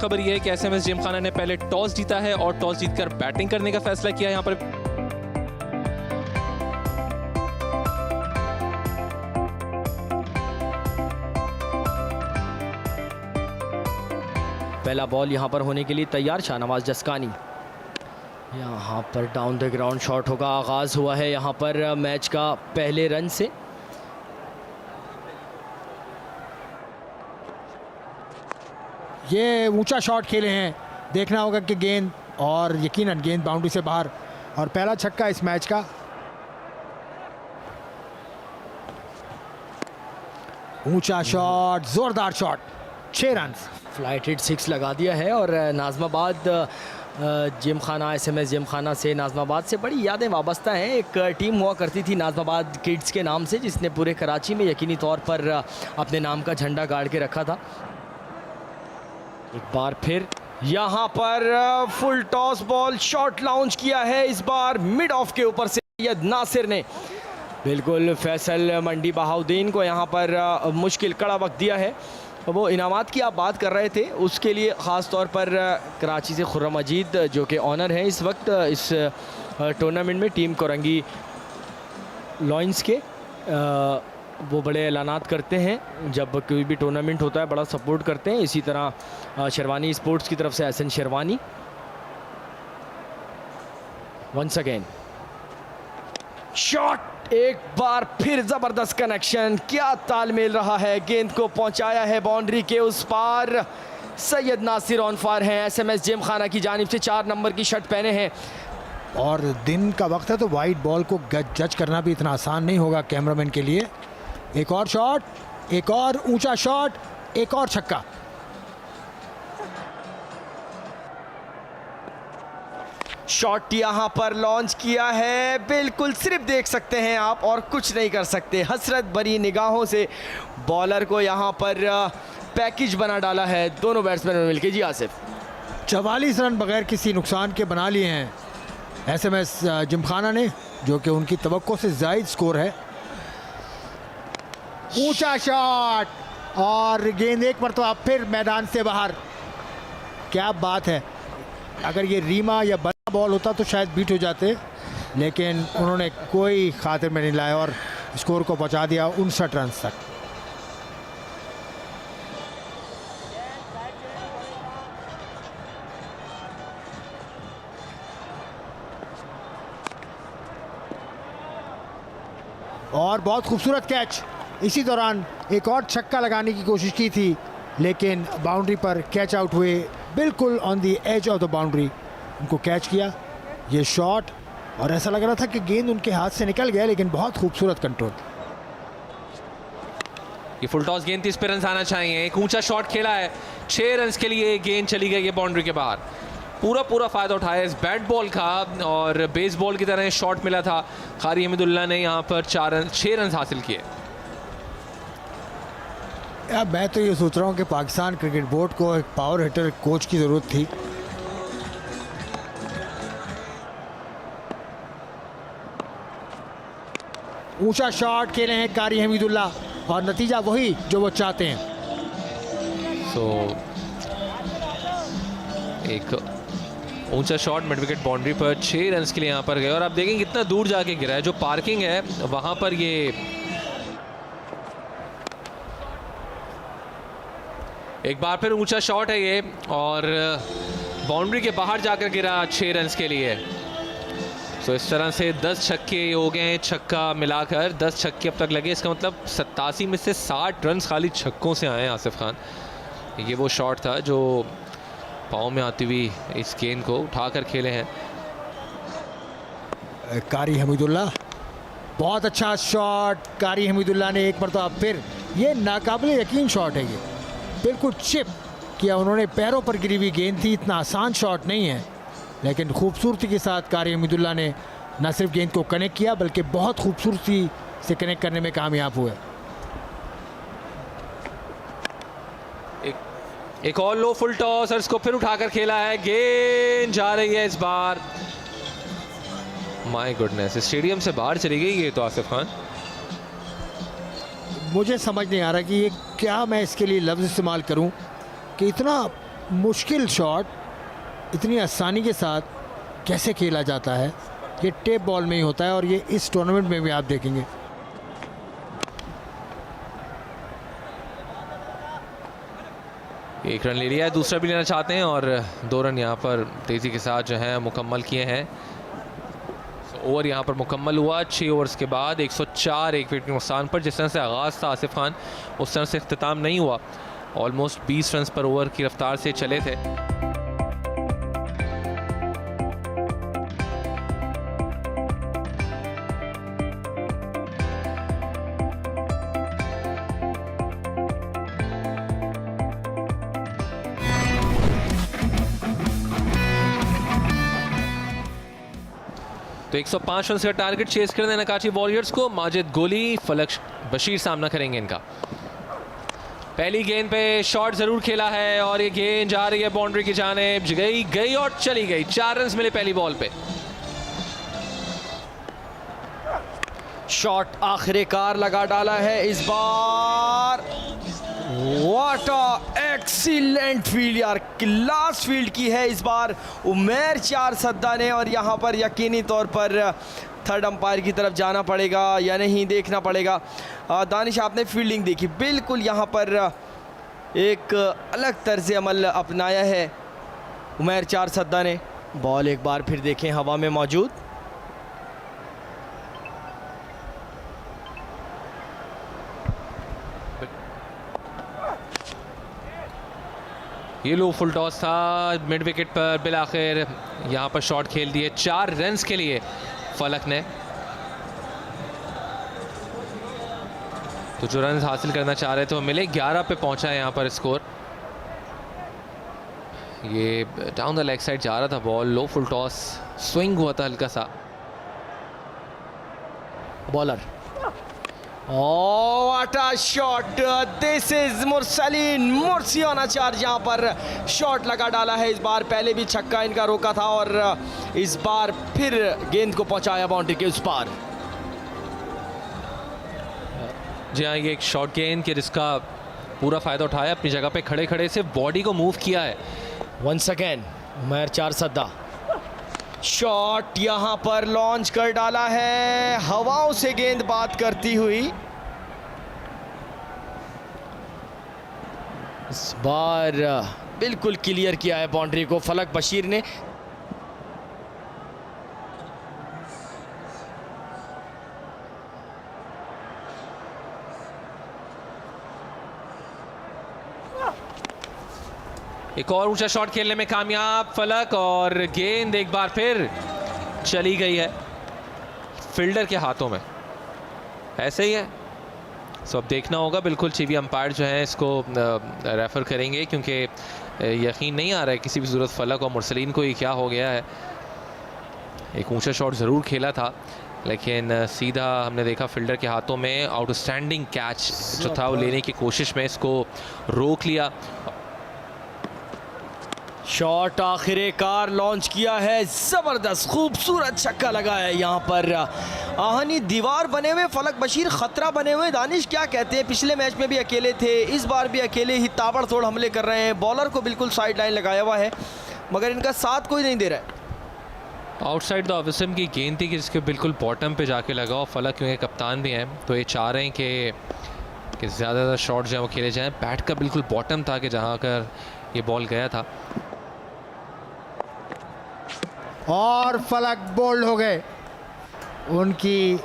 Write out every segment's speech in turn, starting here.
खबर यह है कि एसएमएस जिमखाना ने पहले टॉस जीता है और टॉस जीतकर बैटिंग करने का फैसला किया। यहाँ पर पहला बॉल यहाँ पर होने के लिए तैयार शाहनवाज जसकानी। यहाँ पर डाउन द ग्राउंड शॉट होगा। आगाज़ हुआ है यहाँ पर मैच का पहले रन से। ये ऊंचा शॉट खेले हैं, देखना होगा कि गेंद, और यकीनन गेंद बाउंड्री से बाहर, और पहला छक्का इस मैच का। ऊंचा शॉट, जोरदार शॉट, 6 रन। फ्लाइट हिट 6 लगा दिया है। और नाज़माबाद जिमखाना, एसएमएस जिमखाना से नाज़माबाद से बड़ी यादें वाबस्ता हैं। एक टीम हुआ करती थी नाज़माबाद किड्स के नाम से, जिसने पूरे कराची में यकीनी तौर पर अपने नाम का झंडा गाड़ के रखा था। एक बार फिर यहाँ पर full toss ball shot launch किया है, इस बार मिड ऑफ के ऊपर से सैयद नासिर ने बिल्कुल फैसल मंडी बहाउद्दीन को यहाँ पर मुश्किल कड़ा वक्त दिया है। वो इनामात की आप बात कर रहे थे, उसके लिए ख़ास तौर पर कराची से खुर्रम मजीद जो कि ऑनर है इस वक्त इस टूर्नामेंट में, टीम कोरंगी लॉयंस के, वो बड़े ऐलानात करते हैं जब कोई भी टूर्नामेंट होता है, बड़ा सपोर्ट करते हैं। इसी तरह शेरवानी स्पोर्ट्स की तरफ से Ehsan Sherwani. Once again shot, एक बार फिर ज़बरदस्त कनेक्शन, क्या तालमेल रहा है, गेंद को पहुंचाया है बाउंड्री के उस पार। सैयद नासिर ऑन फायर हैं, एसएमएस जिमखाना की जानिब से 4 नंबर की शर्ट पहने हैं। और दिन का वक्त है तो वाइट बॉल को जज करना भी इतना आसान नहीं होगा कैमरामैन के लिए। एक और शॉट, एक और ऊंचा शॉट, एक और छक्का। शॉट यहाँ पर लॉन्च किया है, बिल्कुल सिर्फ देख सकते हैं आप और कुछ नहीं कर सकते। हसरत भरी निगाहों से बॉलर को यहाँ पर पैकेज बना डाला है दोनों बैट्समैन ने मिलकर। जी आसिफ, 44 रन बगैर किसी नुकसान के बना लिए हैं एसएमएस जिमखाना ने, जो कि उनकी तवक्को से ज़ायद स्कोर है। ऊंचा शॉट और गेंद एक मरतबा फिर मैदान से बाहर। क्या बात है, अगर ये रीमा या बड़ा बॉल होता तो शायद बीट हो जाते, लेकिन उन्होंने कोई खातिर में नहीं लाया और स्कोर को पहुंचा दिया 59 रन तक। और बहुत खूबसूरत कैच। इसी दौरान एक और छक्का लगाने की कोशिश की थी, लेकिन बाउंड्री पर कैच आउट हुए, बिल्कुल on the edge of the boundary उनको कैच किया ये शॉट, और ऐसा लग रहा था कि गेंद उनके हाथ से निकल गया, लेकिन बहुत खूबसूरत कंट्रोल। ये फुल टॉस गेंद थी, इस पे रन आना चाहिए। एक ऊंचा शॉट खेला है, 6 रन के लिए गेंद चली गई है बाउंड्री के बाहर। पूरा फ़ायदा उठाया इस बैट बॉल का, और बेस बॉल की तरह शॉट मिला था। कारी हमीदुल्लाह ने यहाँ पर 6 रन हासिल किए। यार मैं तो ये सोच रहा हूँ कि पाकिस्तान क्रिकेट बोर्ड को एक पावर हिटर कोच की ज़रूरत थी। ऊंचा शॉट खेले हैं कारी हमीदुल्लाह, और नतीजा वही जो वो चाहते हैं। एक ऊंचा शॉट मिड विकेट बाउंड्री पर 6 रन के लिए यहाँ पर गए, और आप देखें कितना दूर जाके गिरा है। जो पार्किंग है वहाँ पर ये एक बार फिर ऊंचा शॉट है ये, और बाउंड्री के बाहर जाकर गिरा 6 रन के लिए। इस तरह से 10 छक्के हो गए हैं, छक्का मिलाकर 10 छक्के अब तक लगे। इसका मतलब 87 में से 60 रन खाली छक्कों से आए हैं आसिफ खान। ये वो शॉट था जो पाँव में आती हुई इस गेंद को उठाकर खेले हैं कारी हमीदुल्लाह। बहुत अच्छा शॉट कारी हमीदुल्लाह ने एक मरतबा फिर, ये नाकाबिले यकीन शॉट है, ये बिल्कुल चिप किया उन्होंने, पैरों पर गिरी हुई गेंद थी। इतना आसान शॉट नहीं है, लेकिन खूबसूरती के साथ कारी हमीदुल्लाह ने न सिर्फ गेंद को कनेक्ट किया, बल्कि बहुत खूबसूरती से कनेक्ट करने में कामयाब हुए। एक और लो फुल टॉस, और इसको फिर उठाकर खेला है, गेंद जा रही है इस बार। माय गुडनेस, स्टेडियम से बाहर चली गई ये तो आसिफ खान। मुझे समझ नहीं आ रहा कि ये क्या, मैं इसके लिए लफ्ज़ इस्तेमाल करूं कि इतना मुश्किल शॉट इतनी आसानी के साथ कैसे खेला जाता है, ये टेप बॉल में ही होता है और ये इस टूर्नामेंट में भी आप देखेंगे। एक रन ले लिया है, दूसरा भी लेना चाहते हैं और 2 रन यहाँ पर तेज़ी के साथ जो है मुकम्मल किए हैं। ओवर यहाँ पर मुकम्मल हुआ 6 ओवर्स के बाद 104 एक विकेट के नुकसान पर। जिस तरह से आगाज़ था आसिफ खान, उस तरह से इख्तिताम नहीं हुआ। ऑलमोस्ट 20 रन पर ओवर की रफ्तार से चले थे। तो 105 रन का टारगेट चेस कर देना कराची वॉरियर्स को। माजिद गोली, फलक बशीर सामना करेंगे इनका। पहली गेंद पे शॉट जरूर खेला है और ये गेंद जा रही है बाउंड्री की जानिब, गई और चली गई। 4 रन मिले पहली बॉल पे। शॉट आखिरकार लगा डाला है इस बार। व्हाट अ एक्सीलेंट फील्ड यार, क्लास फील्ड की है इस बार उमैर चार सद्दा ने। और यहाँ पर यकीनी तौर पर थर्ड अंपायर की तरफ जाना पड़ेगा या नहीं देखना पड़ेगा। दानिश, आपने फील्डिंग देखी, बिल्कुल यहाँ पर एक अलग तर्ज अमल अपनाया है उमैर चार सद्दा ने। बॉल एक बार फिर देखें हवा में मौजूद। ये लो फुल टॉस था मिड विकेट पर, बिल आखिर यहाँ पर शॉट खेल दिए 4 रन के लिए फलक ने। तो जो रन हासिल करना चाह रहे थे वो मिले, 11 पे पहुंचा है यहाँ पर स्कोर। ये डाउन द लेग साइड जा रहा था ball, low full toss, swing हुआ था हल्का सा। Bowler, what a shot, this is Mursaleen मुर्सियाना चार्ज। यहाँ पर शॉट लगा डाला है इस बार। पहले भी छक्का इनका रोका था और इस बार फिर गेंद को पहुंचाया बाउंड्री के उस पार। जी हाँ, ये एक शॉर्ट गेंद के जिसका पूरा फायदा उठाया, अपनी जगह पे खड़े खड़े से बॉडी को मूव किया है। वंस अगेन उमैर चार सद्दा, शॉट यहां पर लॉन्च कर डाला है, हवाओं से गेंद बात करती हुई। इस बार बिल्कुल क्लियर किया है बाउंड्री को फलक बशीर ने। एक और ऊंचा शॉट खेलने में कामयाब फलक और गेंद एक बार फिर चली गई है फील्डर के हाथों में। ऐसे ही है, सो अब देखना होगा। बिल्कुल चीवी अंपायर जो है इसको रेफर करेंगे क्योंकि यकीन नहीं आ रहा है किसी भी सूरत फलक और मुरसलीन को ये क्या हो गया है। एक ऊंचा शॉट ज़रूर खेला था लेकिन सीधा हमने देखा फील्डर के हाथों में। आउटस्टैंडिंग कैच जो था वो लेने की कोशिश में इसको रोक लिया। शॉट आखिरकार लॉन्च किया है, जबरदस्त खूबसूरत छक्का लगा है यहाँ पर। आहनी दीवार बने हुए फलक बशीर, खतरा बने हुए। दानिश, क्या कहते हैं, पिछले मैच में भी अकेले थे, इस बार भी अकेले ही ताबड़तोड़ हमले कर रहे हैं। बॉलर को बिल्कुल साइड लाइन लगाया हुआ है मगर इनका साथ कोई नहीं दे रहा है। आउटसाइड द ऑफ स्टंप की गेंद थी कि जिसके बिल्कुल बॉटम पे जाके लगा। और फलक क्योंकि कप्तान भी हैं तो ये चाह रहे हैं कि ज़्यादा शॉट जो है वो खेले जाएँ। बैट का बिल्कुल बॉटम था कि जहाँ कर ये बॉल गया था। और फलक बोल्ड हो गए। उनकी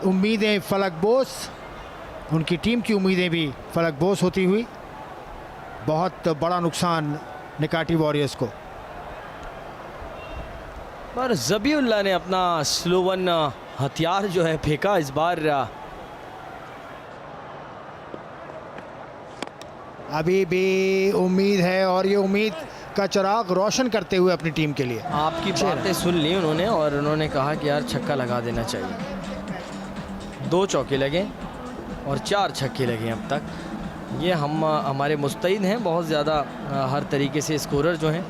उम्मीदें फलक बोस, उनकी टीम की उम्मीदें भी फलक बोस होती हुई। बहुत बड़ा नुकसान निकाटी वॉरियर्स को। पर ज़बीउल्लाह ने अपना स्लोवन हथियार जो है फेंका इस बार। अभी भी उम्मीद है और ये उम्मीद का चिराग रोशन करते हुए अपनी टीम के लिए। आपकी बातें सुन ली उन्होंने और उन्होंने कहा कि यार छक्का लगा देना चाहिए। 2 चौके लगे और 4 छक्के लगे अब तक। ये हमारे मुस्तैद हैं बहुत ज़्यादा हर तरीके से स्कोरर जो हैं।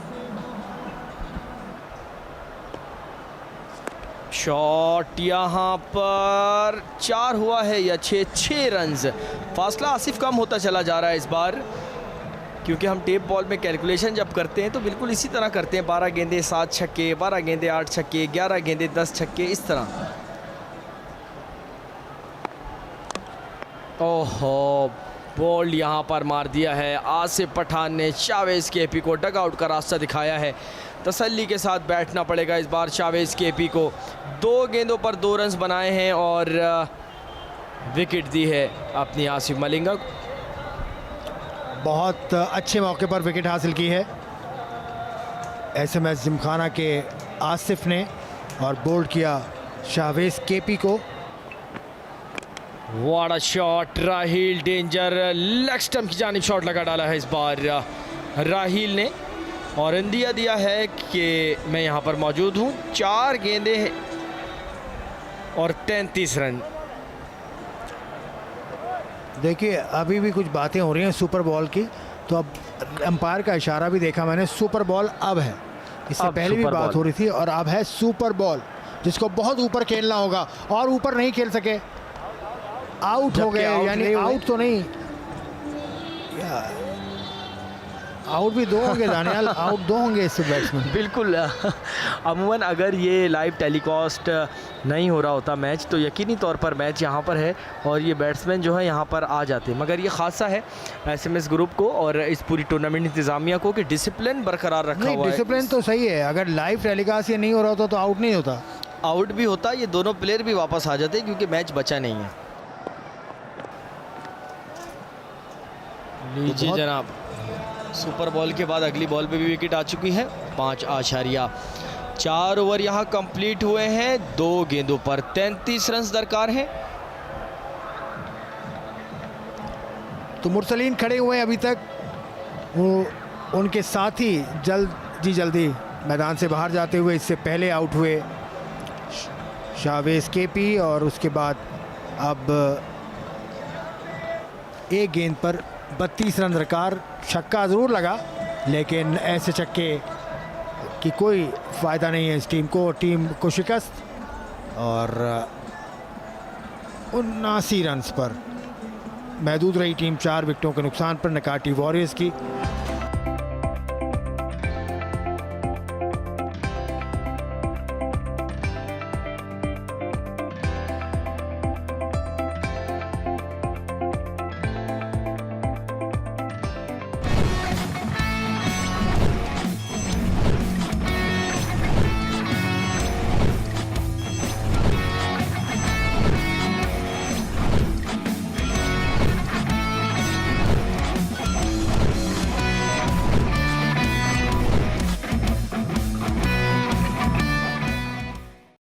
शॉट यहाँ पर 4 हुआ है या 6 रन्स। फासला आसिफ कम होता चला जा रहा है इस बार क्योंकि हम टेप बॉल में कैलकुलेशन जब करते हैं तो बिल्कुल इसी तरह करते हैं, 12 गेंदे 7 छक्के, 12 गेंदे 8 छक्के, 11 गेंदे 10 छक्के, इस तरह। ओहो, बॉल यहाँ पर मार दिया है आसिफ पठान ने। शावेज केपी को डग आउट का रास्ता दिखाया है। तसल्ली के साथ बैठना पड़ेगा इस बार शावेज केपी को। 2 गेंदों पर 2 रन्स बनाए हैं और विकेट दी है अपनी आसिफ मलिंगा को। बहुत अच्छे मौके पर विकेट हासिल की है एसएमएस जिमखाना के आसिफ ने और बोल्ड किया शावेज केपी को। What a shot, Raheel danger, leg stump की जानिब शॉट लगा डाला है इस बार राहील ने और इंदिया दिया है कि मैं यहाँ पर मौजूद हूँ। 4 गेंदे और 33 रन। देखिए अभी भी कुछ बातें हो रही हैं सुपर बॉल की, तो अब अंपायर का इशारा भी देखा मैंने, सुपर बॉल अब है। इससे अब पहले भी सुपर बात बॉल हो रही थी और अब है सुपर बॉल, जिसको बहुत ऊपर खेलना होगा और ऊपर नहीं खेल सके, आउट हो गए। यानी आउट तो नहीं, आउट भी 2 होंगे दानियाल, आउट 2 होंगे इससे बैट्समैन। बिल्कुल। अमूमन अगर ये लाइव टेलीकास्ट नहीं हो रहा होता मैच तो यकीनी तौर पर मैच यहाँ पर है और ये बैट्समैन जो है यहाँ पर आ जाते, मगर ये खासा है एसएमएस ग्रुप को और इस पूरी टूर्नामेंट इंतजामिया को कि डिसिप्लिन बरकरार रखा हुआ है। डिसिप्लिन तो सही है, अगर लाइव टेलीकास्ट ये नहीं हो रहा होता तो आउट नहीं होता। आउट भी होता, ये दोनों प्लेयर भी वापस आ जाते क्योंकि मैच बचा नहीं है। लीजिए जनाब, सुपर बॉल के बाद अगली बॉल पे भी विकेट आ चुकी है। 5.4 ओवर यहाँ कंप्लीट हुए हैं। 2 गेंदों पर 33 रन दरकार हैं। तो मुरसलीन खड़े हुए हैं अभी तक, वो उनके साथी जल्दी मैदान से बाहर जाते हुए इससे पहले आउट हुए शावेज केपी और उसके बाद अब 1 गेंद पर 32 रन दरकार। छक्का ज़रूर लगा लेकिन ऐसे छक्के की कोई फ़ायदा नहीं है इस टीम को शिकस्त। और 79 रन्स पर महदूद रही टीम 4 विकेटों के नुकसान पर नकाटी वॉरियर्स की।